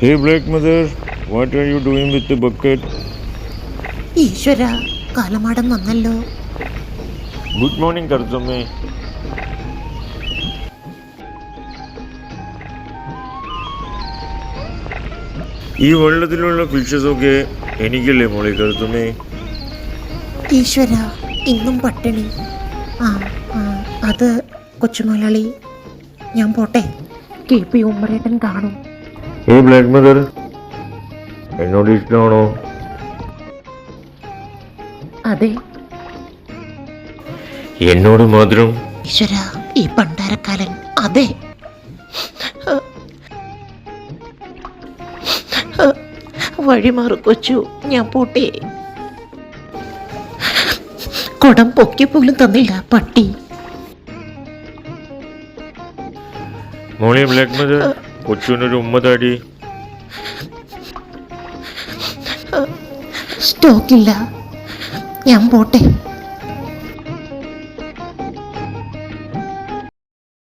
Hey Black Mother, what are you doing with the bucket? ഈശ്വര, കാലമാടം വന്നല്ലോ. Good morning, Karzamme. ഈ വെള്ളത്തിലുള്ള ഫിഷസൊക്കെ എനിക്കല്ലേ മോളെ കരുത്തുമേ? ഈശ്വര, ഇന്നും പട്ടിണി. ആ ആ, അത് കൊച്ചുമുതലാളി, ഞാൻ പോട്ടെ. KP ഉമ്മറേട്ടൻ കാണും. ഹേ ബ്ലാക്ക് മദർ, എന്നോട് ഇഷ്ടമാണോ? അതെ. എന്നോട് മാത്രം? ഈശ്വര, ഈ പണ്ടാരക്കാലൻ. അതെ. വഴിമാറു കൊച്ചു, ഞാൻ പോട്ടെ. കുടം പൊക്കി പോലും തന്നില്ല പട്ടി. മോളെ ബ്ലാക്ക് മദർ, കൊച്ചുവിനൊരു ഉമ്മ താടി. സ്റ്റോക്കില്ല, ഞാൻ പോട്ടെ.